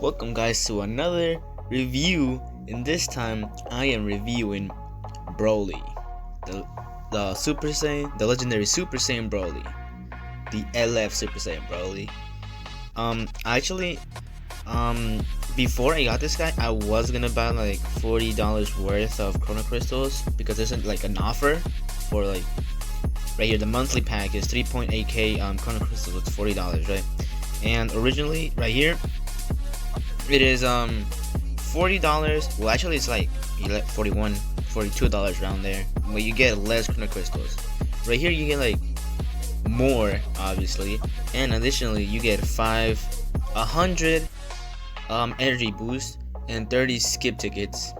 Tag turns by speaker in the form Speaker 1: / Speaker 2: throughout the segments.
Speaker 1: Welcome guys to another review, and this time I am reviewing Broly, the Super Saiyan, the legendary Super Saiyan Broly, the LF Super Saiyan Broly. Actually, before I got this guy, I was gonna buy like $40 worth of Chrono Crystals because there's like an offer for like right here. The monthly pack is 3.8k Chrono Crystals. It's $40, right? And originally, right here, it is $40. Well, actually, it's like $41, $42 around there. But you get less Chrono Crystals. Right here, you get like more, obviously, and additionally, you get 100 energy boost and 30 skip tickets.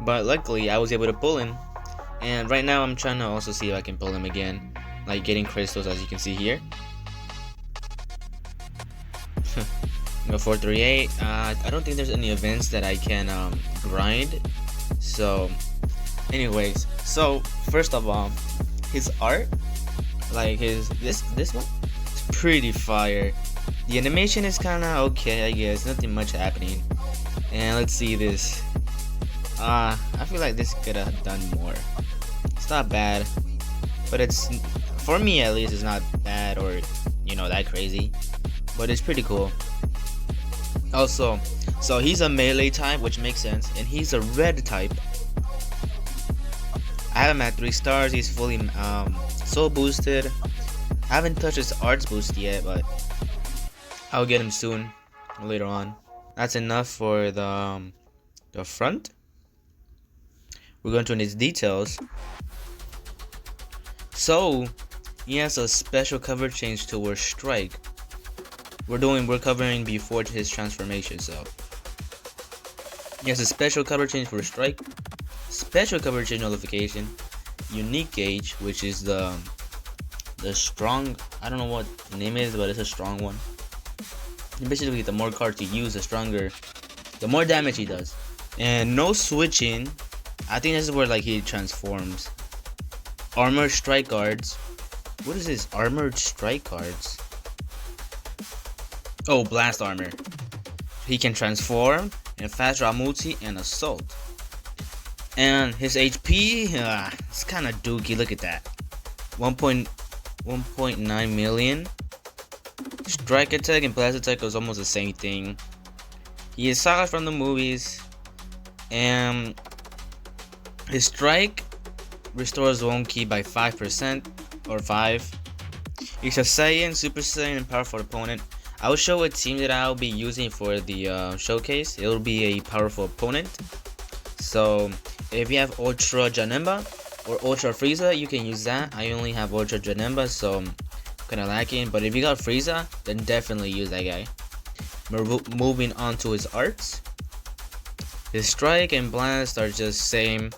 Speaker 1: But luckily, I was able to pull him, and right now I'm trying to also see if I can pull him again, like getting crystals, as you can see here. Go 438. I don't think there's any events that I can grind. So, anyways, so first of all, his art, like this one, it's pretty fire. The animation is kind of okay, I guess. Nothing much happening. And let's see this. I feel like this could have done more. It's not bad, but it's, for me at least, it's not bad or that crazy. But it's pretty cool. Also, so he's a melee type, which makes sense, and he's a red type. I have him at 3 stars. He's fully soul boosted. I haven't touched his arts boost yet, but I'll get him soon, later on. That's enough for the front. We're going to his details. So he has a special cover change towards strike. We're covering before his transformation. So he has a special cover change for strike, special cover change notification, unique gauge, which is the strong, I don't know what the name is, but it's a strong one. And basically, the more cards you use, the more damage he does. And no switching. I think this is where like he transforms. Armored strike guards. What is this? Armored strike guards. Oh, blast armor. He can transform and fast draw multi and assault. And his HP, it's kind of dookie. Look at that. 1.9 million. Strike attack and blast attack is almost the same thing. He is saga from the movies. And his strike restores one key by 5% or 5. He's a Saiyan, Super Saiyan, and powerful opponent. I will show a team that I'll be using for the showcase. It will be a powerful opponent. So if you have Ultra Janemba or Ultra Frieza, you can use that. I only have Ultra Janemba, so I'm kind of lacking. But if you got Frieza, then definitely use that guy. Moving on to his arts. His strike and blast are just same,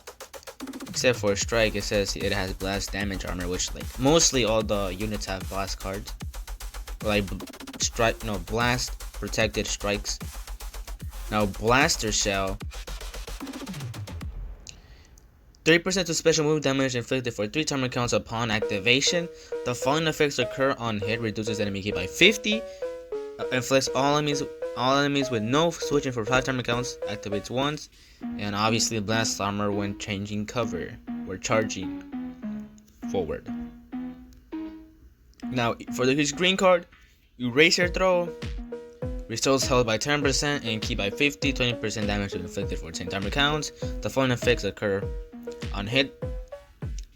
Speaker 1: except for strike. It says it has blast damage armor, which like mostly all the units have blast cards. Like blast protected strikes. Now blaster shell, 3% to special move damage inflicted for 3 timer counts upon activation. The following effects occur on hit: reduces enemy key by 50, inflicts all enemies with no switching for 5 timer counts, activates once, and obviously blast armor when changing cover or charging forward. Now for his green card, Eraser Throw, restores health by 10% and key by 50, 20% damage inflicted for 10 timer counts. The following effects occur on hit: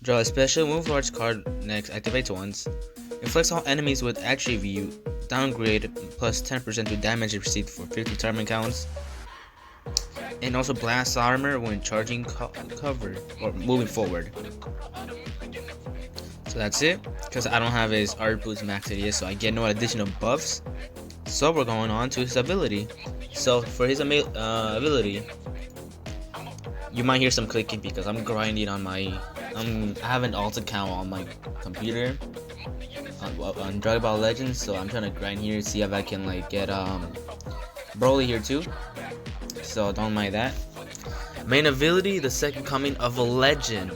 Speaker 1: draw a special move large card next, activates once, inflicts all enemies with attribute downgrade plus 10% to damage received for 50 timer counts, and also blast armor when charging cover or moving forward. So that's it, because I don't have his art boost maxed yet, so I get no additional buffs. So we're going on to his ability. So for his ability, you might hear some clicking because I'm grinding on my, I have an alt account on my computer on Dragon Ball Legends, so I'm trying to grind here, see if I can like get Broly here too. So don't mind that. Main ability: the second coming of a legend.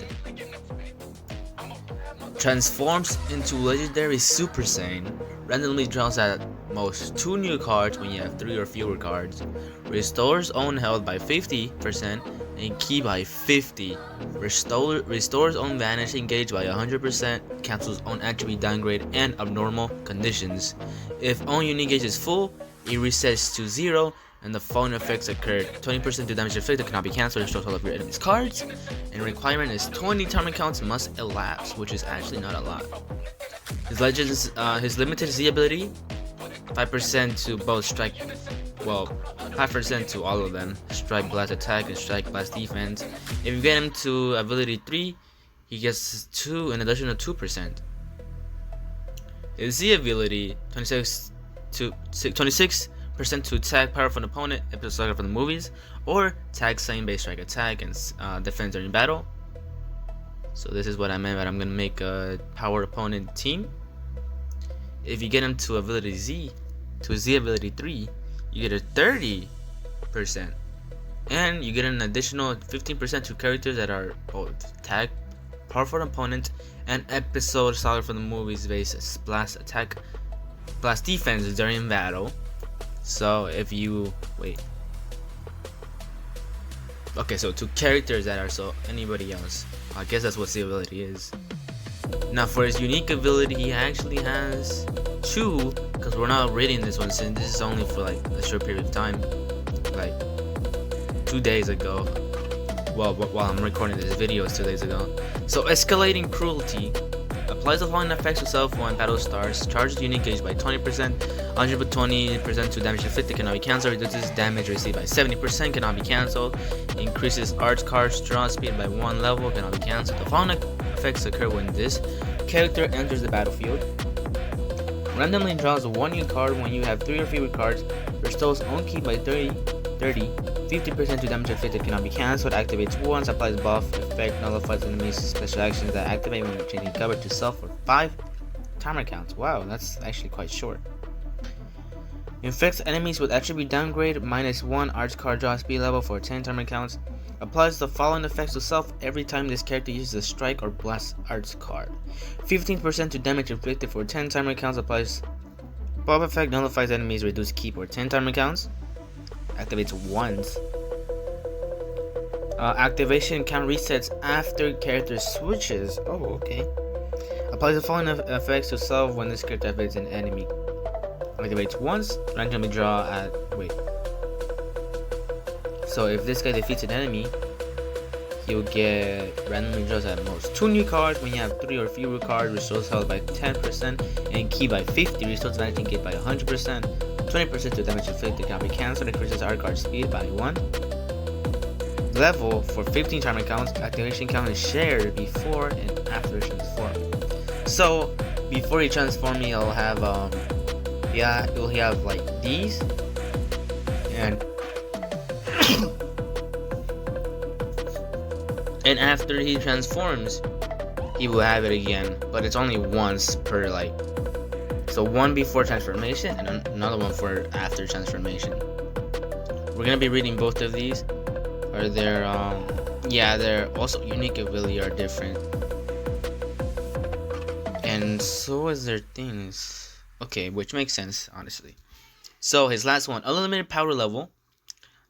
Speaker 1: Transforms into legendary Super Saiyan. Randomly draws at most 2 new cards when you have 3 or fewer cards, restores own health by 50% and ki by 50, restores own vanishing gauge by 100%, cancels own attribute downgrade and abnormal conditions. If own unique gauge is full, it resets to 0 and the following effects occurred. 20% to damage inflicted cannot be cancelled, restores all of your enemy's cards, and requirement is 20 time counts must elapse, which is actually not a lot. His legends, his limited Z ability, 5% to both strike, well, 5% to all of them, strike, blast, attack, and strike, blast, defense. If you get him to ability 3, he gets 2, an additional 2%. His Z ability, 26% to attack powerful opponent, episode saga from the movies, or tag same base strike attack and defense during battle. So this is what I meant, but I'm gonna make a power opponent team. If you get him to ability Z, to Z ability 3, you get a 30%, and you get an additional 15% to characters that are both tag powerful opponent and episode saga from the movies base blast attack, blast defense during battle. So if you okay, so to characters that are so anybody else, I guess that's what the ability is. Now for his unique ability, he actually has 2, because we're not reading this one since this is only for like a short period of time, like 2 days ago. Well, while I'm recording this video, it's 2 days ago. So escalating cruelty applies the following effects to self when battle starts. Charges unique gauge by 20%, 120% to damage inflicted cannot be cancelled, reduces damage received by 70%, cannot be cancelled, increases arts card's draw speed by 1 level, cannot be cancelled. The following effects occur when this character enters the battlefield. Randomly draws 1 new card when you have 3 or fewer cards, restores own ki by 30, 50% to damage inflicted cannot be cancelled, activates once, applies buff effect, nullifies enemies' special actions that activate when changing cover to self for 5 timer counts. Wow, that's actually quite short. Infects enemies with attribute downgrade, -1 arts card draw speed level for 10 timer counts. Applies the following effects to self every time this character uses a strike or blast arts card. 15% to damage inflicted for 10 timer counts. Applies buff effect, nullifies enemies, reduce ki for 10 timer counts. Activates once. Activation count resets after character switches. Oh, okay. Applies the following effects to self when this character activates an enemy. Activates once. Randomly draw at So if this guy defeats an enemy, he'll get randomly draws at most 2 new cards when you have 3 or fewer cards. Restores health by 10% and ki by 50. Restores vanishing gauge by 100%. 20% to damage inflicted cannot be cancelled. Increases art card speed by 1 level for 15 timer counts. Activation count is shared before and after transform. So before he transforms, he'll have he'll have like these, and and after he transforms, he will have it again, but it's only once per like. So one before transformation and another one for after transformation. We're gonna be reading both of these. Or they're they're also unique ability are different. And so is their things. Okay, which makes sense, honestly. So his last one, unlimited power level.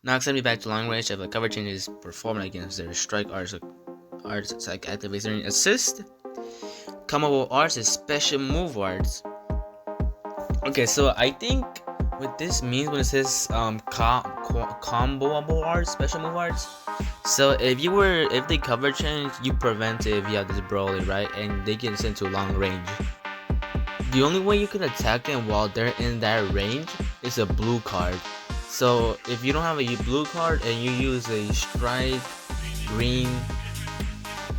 Speaker 1: Knocks enemy back to long range if a cover change is performed against their strike arts attack activates during assist. Comboable arts is special move arts. Okay, so I think what this means when it says comboable arts, special move arts. So if they cover change, you prevent it if you have this Broly, right? And they get sent to long range. The only way you can attack them while they're in that range is a blue card. So if you don't have a blue card and you use a strike, green,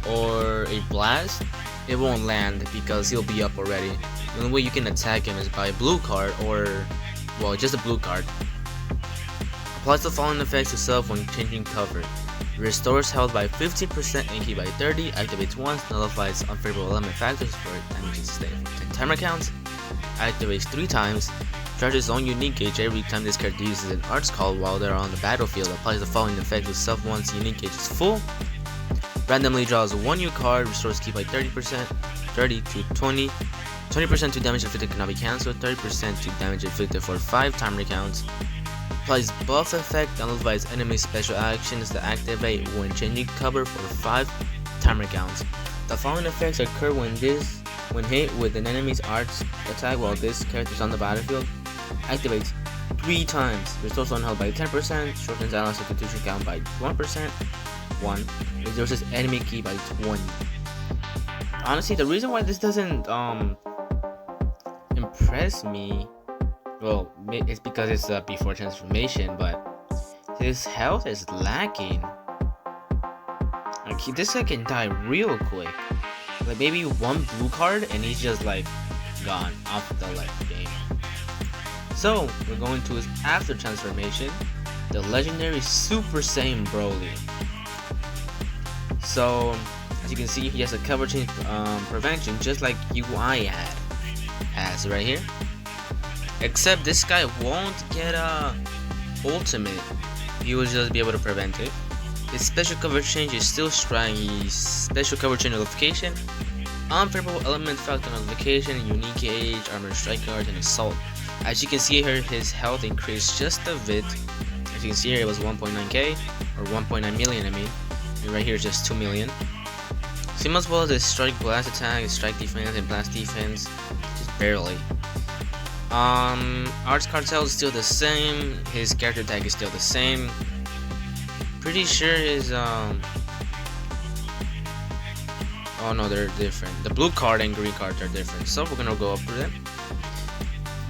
Speaker 1: or a blast, it won't land because he'll be up already. The only way you can attack him is by a blue card or, well, just a blue card. Applies the following effects to self when changing cover. Restores health by 15% and ki by 30. Activates once. Nullifies unfavorable element factors for damage sustained from 10 timer counts. Activates 3 times. Charges his own unique gauge every time this character uses an arts call while they're on the battlefield. Applies the following effects to self once unique gauge is full. Randomly draws 1 new card. Restores ki by 30%. 30 to 20. 20% to damage inflicted cannot be cancelled, 30% to damage inflicted for 5 timer counts. Applies buff effect, nullifies enemy special actions that activate when changing cover for 5 timer counts. The following effects occur when hit with an enemy's arts attack while this character is on the battlefield. Activates 3 times, restores one health by 10%, shortens ally substitution count by 1%, 1, reduces enemy key by 20. Honestly, the reason why this doesn't impress me, well, it's because it's before transformation, but his health is lacking. Like, this guy can die real quick. Like maybe one blue card and he's just like gone off the game. So we're going to his after transformation, the legendary Super Saiyan Broly. So as you can see, he has a cover change prevention just like UI has right here. Except this guy won't get a ultimate. He will just be able to prevent it. His special cover change is still strong. His special cover change notification, unfavorable element factor notification, unique age, armor strike guard, and assault. As you can see here, his health increased just a bit. As you can see here, it was 1.9k or 1.9 million. I mean, and right here is just 2 million. Same as well as his strike blast attack, his strike defense, and blast defense, just barely. Arts cartel is still the same. His character tag is still the same. Pretty sure his oh no, they're different. The blue card and green card are different, so we're gonna go over them.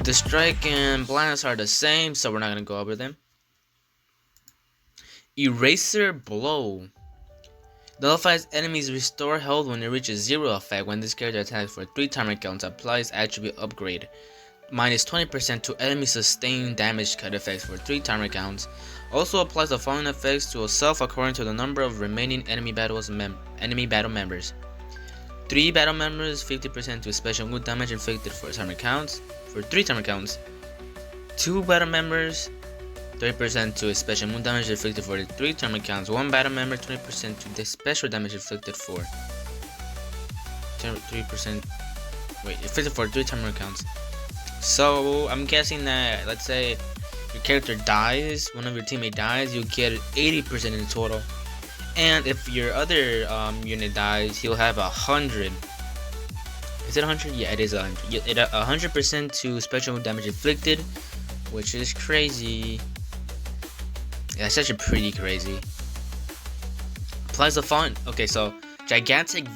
Speaker 1: The strike and blast are the same, so we're not gonna go over them. Eraser blow nullifies enemies restore health when it reaches 0 effect. When this character attacks for 3 timer counts, applies attribute upgrade. Minus 20% to enemy sustained damage cut effects for 3 timer counts. Also applies the following effects to itself according to the number of remaining enemy battle members. 3 battle members, 50% to special wound damage inflicted for 3 timer counts. 2 battle members, 30% to special wound damage inflicted for 3 timer counts. 1 battle member, 20% to the special damage inflicted for 3%. Inflicted for 3 timer counts. So I'm guessing that, let's say your character dies, one of your teammate dies, you get 80% in total. And if your other unit dies, he'll have 100. Is it 100? Yeah, it is 100. 100% to special damage inflicted, which is crazy. Yeah, it's actually pretty crazy. Applies the following. Okay, so gigantic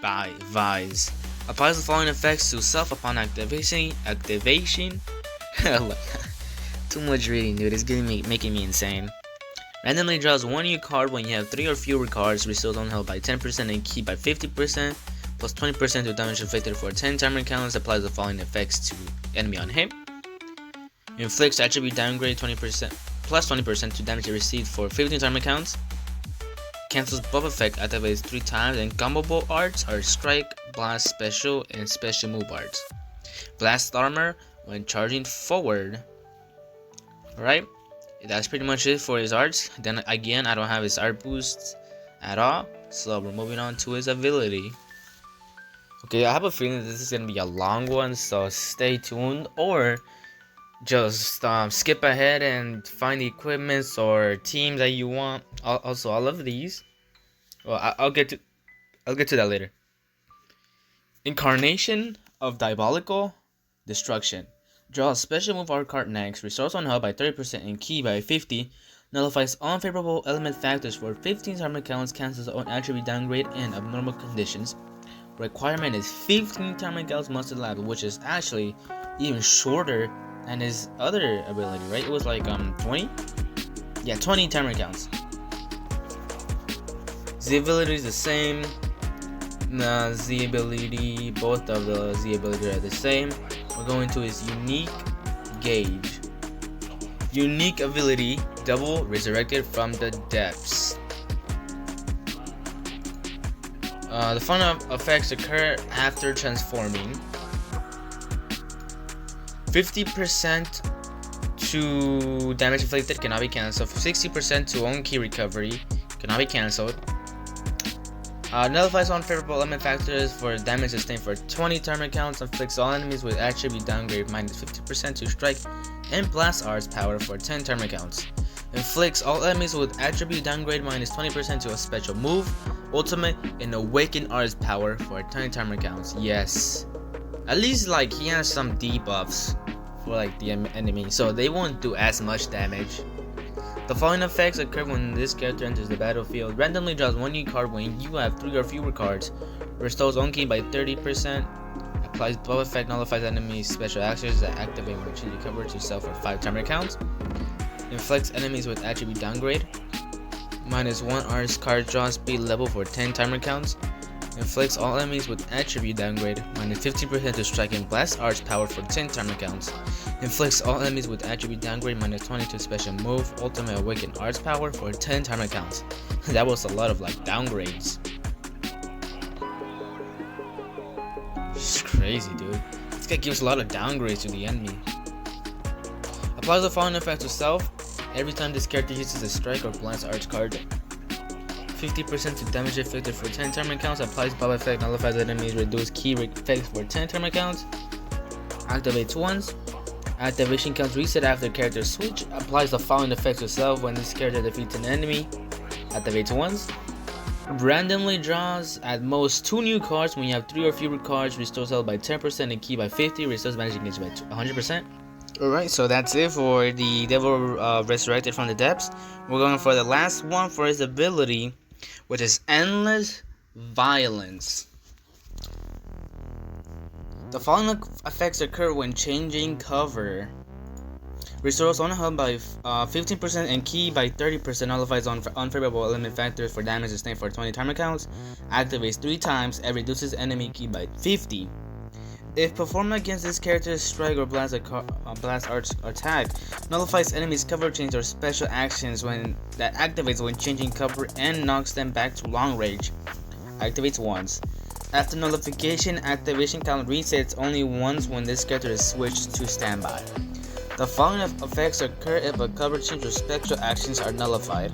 Speaker 1: vise. Applies the following effects to self upon activation. Too much reading, dude. It's making me insane. Randomly draws 1 new card when you have 3 or fewer cards. Restores on health by 10% and key by 50%. Plus 20% to damage inflicted for 10 timer counts. Applies the following effects to enemy on hit. Inflicts attribute downgrade 20%. Plus 20% to damage received for 15 timer counts. Cancels buff effect, activates 3 times, and comboable arts are strike, blast, special, and special move arts. Blast armor when charging forward. Alright, that's pretty much it for his arts. Then again, I don't have his art boosts at all, so we're moving on to his ability. Okay, I have a feeling this is gonna be a long one, so stay tuned, or just skip ahead and find the equipments or teams that you want. Also, all of these. Well, I'll get to that later. Incarnation of Diabolical Destruction. Draw a special move art card next. Restores on health by 30% and key by 50. Nullifies unfavorable element factors for 15 timer counts. Cancels on attribute downgrade and abnormal conditions. Requirement is 15 timer counts must elapse, which is actually even shorter than his other ability, right? It was like 20? Yeah, 20 timer counts. Z ability is the same. Z ability, both of the Z abilities are the same. We're going to his unique gauge. Unique ability, double resurrected from the depths. The fun effects occur after transforming. 50% to damage inflicted cannot be cancelled. 60% to own key recovery cannot be cancelled. Nullifies unfavorable element factors for damage sustained for 20 target counts. Inflicts all enemies with attribute downgrade minus 50% to strike and blast arts power for 10 target counts. Inflicts all enemies with attribute downgrade minus 20% to a special move, ultimate, and awaken arts power for 10 target counts. Yes. At least like he has some debuffs for like the enemy, so they won't do as much damage. The following effects occur when this character enters the battlefield. Randomly draws one new card when you have 3 or fewer cards. Restores own key by 30%. Applies buff effect, nullifies enemies special actions that activate when choosing cover to self for 5 timer counts. Inflicts enemies with attribute downgrade. Minus 1 arts card draw speed level for 10 timer counts. Inflicts all enemies with attribute downgrade, minus 15% to strike and blast arts power for 10 timer counts. Inflicts all enemies with attribute downgrade, minus 20 to special move, ultimate awaken arts power for 10 timer counts. That was a lot of like downgrades. It's crazy, dude. This guy gives a lot of downgrades to the enemy. Applies the following effect to self. Every time this character uses a strike or blast arts card, 50% to damage affected for 10 timer counts. Applies buff effect, nullifies enemies, reduce key effects for 10 timer counts. Activates once. Activation counts reset after character switch. Applies the following effects to self when this character defeats an enemy. Activates once. Randomly draws at most 2 new cards when you have 3 or fewer cards. Restores health by 10% and key by 50. Restores magic damage by 100%. Alright, so that's it for the Devil Resurrected from the Depths. We're going for the last one for his ability, which is Endless Violence. The following effects occur when changing cover. Restores on health by 15% and key by 30%. Nullifies unfavorable element factors for damage sustained for 20 timer counts. Activates 3 times and reduces enemy key by 50. If performed against this character's strike or blast arts attack, nullifies enemies' cover change or special actions when that activates when changing cover and knocks them back to long range. Activates once. After nullification, activation count resets only once when this character is switched to standby. The following effects occur if a cover change or special actions are nullified.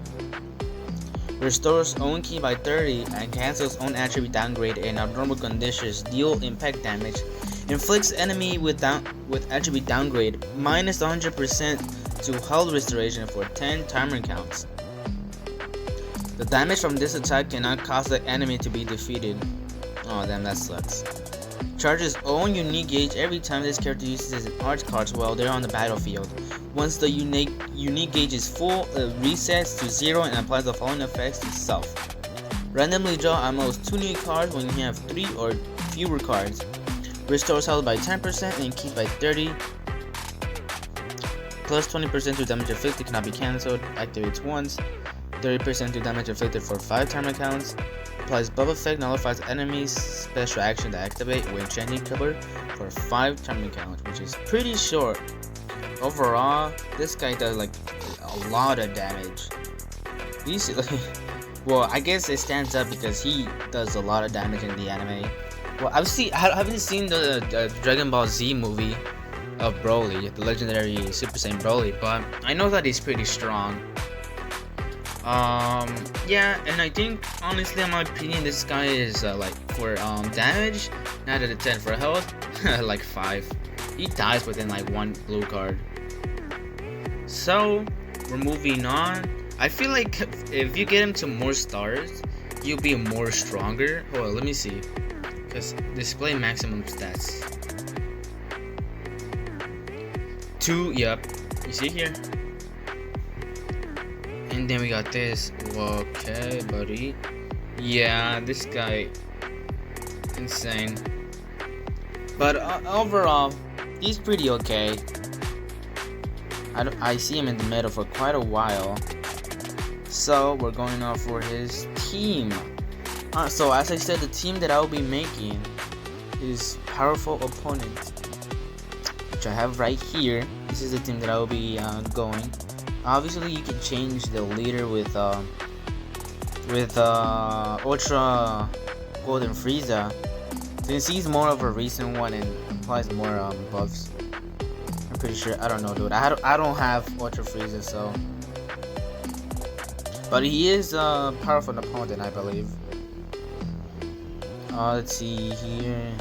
Speaker 1: Restores own key by 30 and cancels own attribute downgrade in abnormal conditions. Deal impact damage. Inflicts enemy with attribute downgrade minus 100% to health restoration for 10 timer counts. The damage from this attack cannot cause the enemy to be defeated. Oh damn, that sucks. Charges own unique gauge every time this character uses his arts cards while they're on the battlefield. Once the unique gauge is full, it resets to 0 and applies the following effects to self. Randomly draw at most 2 new cards when you have 3 or fewer cards. Restores health by 10% and keep by 30. Plus 20% to damage afflicted cannot be cancelled. Activates once. 30% to damage afflicted for 5 timer counts. Applies buff effect, nullifies enemies special action to activate when changing cover for 5 timer counts, which is pretty short. Overall, this guy does like a lot of damage. Well, I guess it stands up because he does a lot of damage in the anime. Well, I haven't seen the Dragon Ball Z movie of Broly, the legendary Super Saiyan Broly, but I know that he's pretty strong. Yeah, and I think honestly, in my opinion, this guy is like for damage, 9 out of 10. For health, like 5. He dies within like 1 blue card. So we're moving on. I feel like if you get him to more stars, you'll be more stronger. Hold on, let me see. Cause display maximum stats. 2, yep. You see here? And then we got this. Okay, buddy. Yeah, this guy, insane. But overall, he's pretty okay. I see him in the middle for quite a while. So we're going off for his team. So as I said, the team that I will be making is Powerful Opponent, which I have right here. This is the team that I will be going. Obviously, you can change the leader with Ultra Golden Frieza, since he's more of a recent one and applies more buffs. I'm pretty sure. I don't know, dude. I don't have Ultra Frieza, so. But he is a powerful opponent, I believe. Let's see here.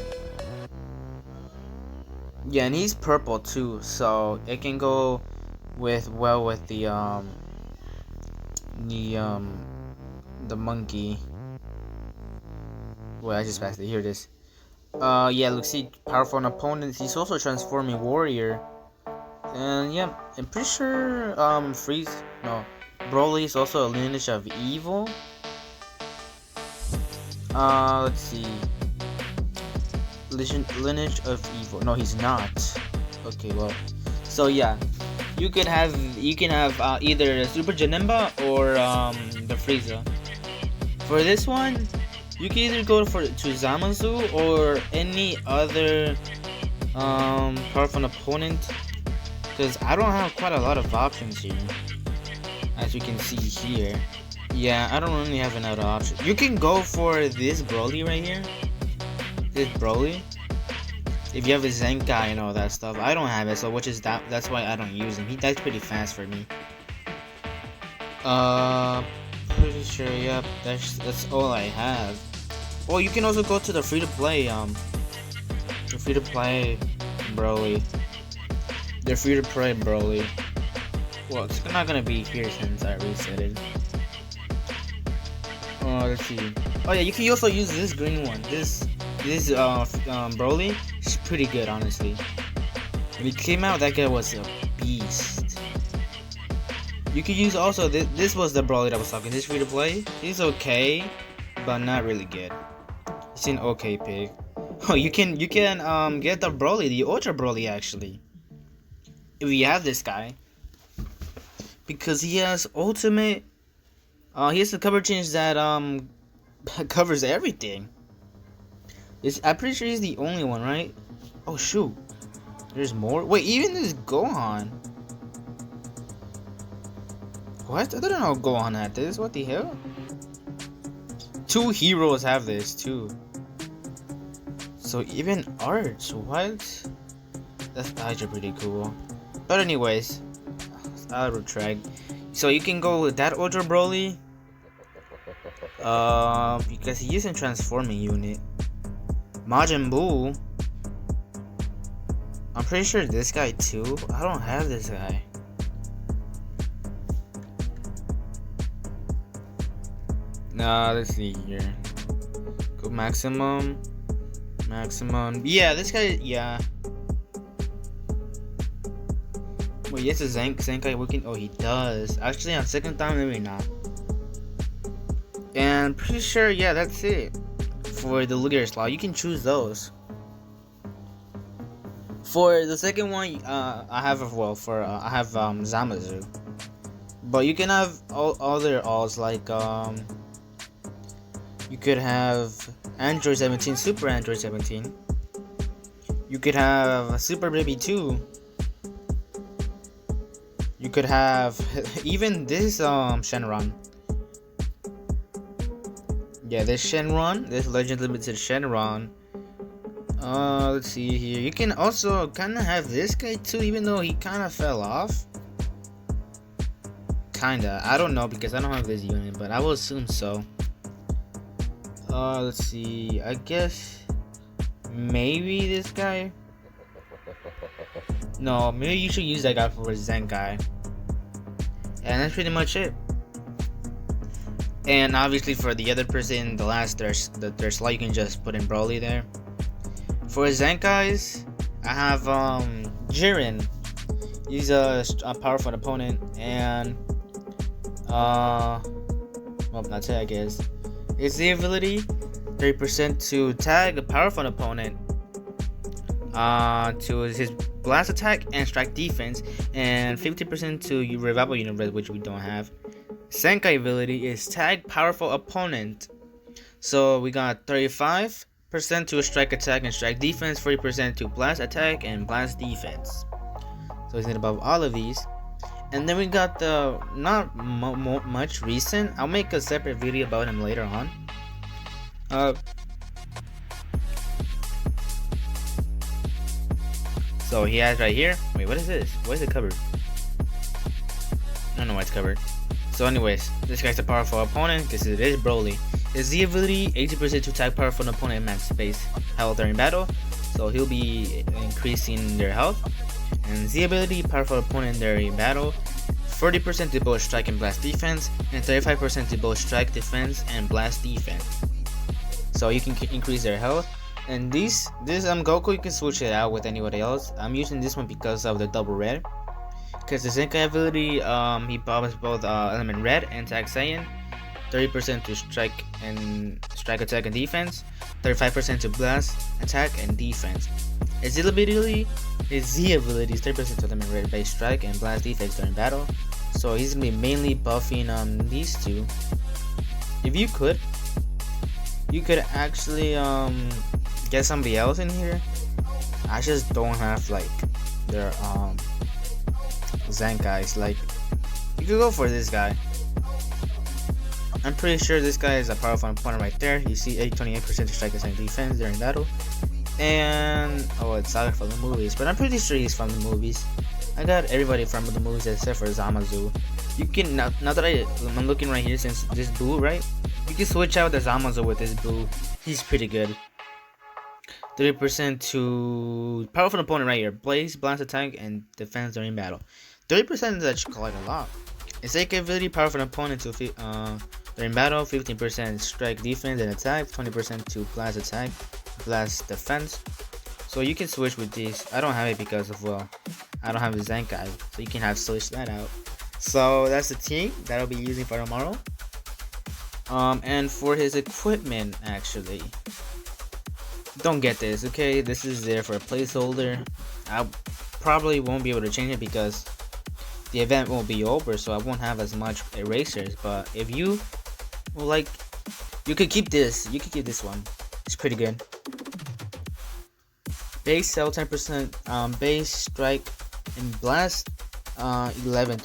Speaker 1: Yeah, and he's purple too, so it can go with the monkey. Wait, I just passed it. Here it is. Yeah, look, see, powerful opponents. He's also transforming warrior. And yeah, I'm pretty sure Broly is also a lineage of evil. Let's see. Lineage of evil. No, he's not. Okay, well, so yeah, you can have either Super Janemba or the Frieza. For this one, you can either go to Zamasu or any other powerful opponent, because I don't have quite a lot of options here, as you can see here. Yeah, I don't really have another option. You can go for this Broly right here. This Broly. If you have a Zenkai and all that stuff. I don't have it, so that's why I don't use him. He dies pretty fast for me. Pretty sure, yep, that's all I have. Oh, you can also go to the free-to-play Broly. The free-to-play Broly. Well, it's not gonna be here since I reset it. Let's see. Oh yeah, you can also use this green one. This Broly, it's pretty good, honestly. When he came out, that guy was a beast. You can use also this was the Broly that I was talking. This free to play, he's okay, but not really good. It's an okay pick. Oh, you can get the Broly, the Ultra Broly actually. If you have this guy, because he has ultimate. He has the cover change that covers everything. I'm pretty sure he's the only one, right? Oh shoot, there's more. Wait, even this Gohan. What? I didn't know Gohan had this. What the hell? 2 heroes have this too. So even Arts, what? That's actually pretty cool. But anyways, I'll retract. So you can go with that Ultra Broly. Because he isn't transforming unit. Majin Buu. I'm pretty sure this guy too. I don't have this guy. Nah, let's see here. Go maximum. Yeah, this guy. Yeah. Wait, yes, a Zenkai working. Oh, he does. Actually, on second time, maybe not. And pretty sure, yeah, that's it. For the Lugia slot, you can choose those. For the second one, I have Zamasu. But you can have other alls like you could have Android 17, Super Android 17. You could have Super Baby 2. You could have even this Shenron. Yeah, this Shenron, this Legend Limited Shenron. Let's see here. You can also kind of have this guy too, even though he kind of fell off. Kinda. I don't know because I don't have this unit, but I will assume so. Let's see. I guess maybe this guy. No, maybe you should use that guy for a Zenkai. And that's pretty much it. And obviously for the other person, their slot, you can just put in Broly there. For Zenkais, I have Jiren. He's a powerful opponent, and well, that's it, I guess. It's the ability 30% to tag a powerful opponent to his blast attack and strike defense, and 50% to revival unit, which we don't have. Zenkai ability is tag powerful opponent. So we got 35% to strike attack and strike defense, 40% to blast attack and blast defense. So he's above all of these. And then we got the not much recent. I'll make a separate video about him later on. So he has right here. Wait, what is this? Why is it covered? I don't know why it's covered. So anyways, this guy's a powerful opponent because it is Broly. His Z ability, 80% to attack powerful opponent at max space health during battle, so he'll be increasing their health. And Z ability, powerful opponent during battle, 40% to both strike and blast defense, and 35% to both strike defense and blast defense. So you can increase their health. And this Goku, you can switch it out with anybody else. I'm using this one because of the double red. Because the Zenkai ability, he buffs both element red and tag Saiyan. 30% to strike attack and defense, 35% to blast attack and defense. His Z ability is 30% to element red base strike and blast defense during battle. So he's gonna be mainly buffing these two. If you could actually get somebody else in here. I just don't have like their Zenkais. Like, you could go for this guy. I'm pretty sure this guy is a powerful opponent right there. You see 28% to strike and defense during battle. And it's Saga from the movies, but I'm pretty sure he's from the movies. I got everybody from the movies except for Zamazu. You can now that I'm looking right here, since this Boo, right? You can switch out the Zamazu with this Boo. He's pretty good. 30% to powerful opponent right here. Blaze, blast attack, and defense during battle. 30% is actually quite a lot. It's like ability powerful opponent to during battle, 15% strike defense and attack, 20% to blast attack, blast defense. So you can switch with these. I don't have it because of I don't have the Zenkai, so you can have switch that out. So that's the team that I'll be using for tomorrow. And for his equipment, actually, don't get this, okay? This is there for a placeholder. I probably won't be able to change it because the event won't be over, so I won't have as much erasers. But if you like, you could keep this. You could keep this one. It's pretty good. Base cell 10%. Base strike and blast 11 and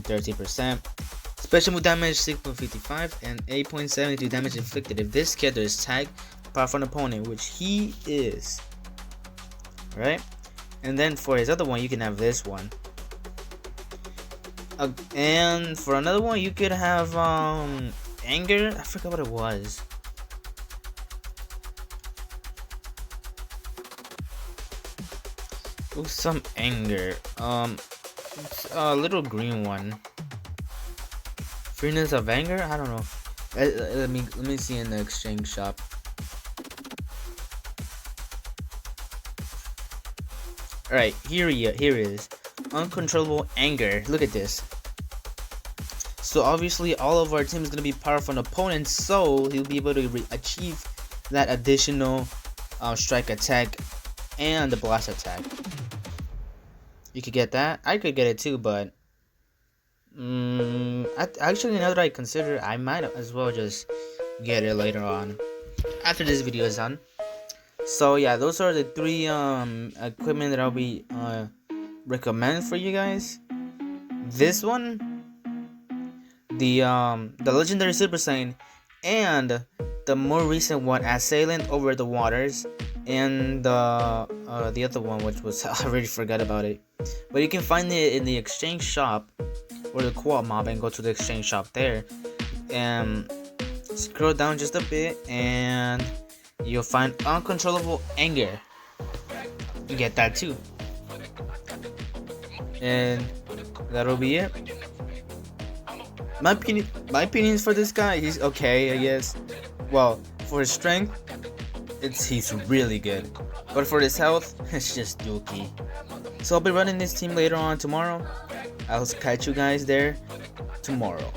Speaker 1: 13%. Special move damage 6.55 and 8.72 damage inflicted if this character is tagged by an opponent, which he is. Right? And then for his other one, you can have this one. And for another one, you could have anger. I forgot what it was. It was some anger. It's a little green one. Freeness of anger. I don't know. Let me see in the exchange shop. Alright, here it is. Uncontrollable anger. Look at this. So obviously all of our team is going to be powerful opponents, so he'll be able to achieve that additional strike attack and the blast attack. You could get that. I could get it too, but actually, now that I consider, I might as well just get it later on after this video is done. So yeah, those are the three equipment that I'll be recommend for you guys. This one, the legendary Super Saiyan, and the more recent one, Assailant Over the Waters, and the other one, which was I already forgot about it, but you can find it in the exchange shop or the co-op mob, and go to the exchange shop there and scroll down just a bit and you'll find Uncontrollable Anger. You get that too. And that'll be it. My opinions for this guy, he's okay, I guess. Well, for his strength, he's really good. But for his health, it's just dookie. So I'll be running this team later on tomorrow. I'll catch you guys there tomorrow.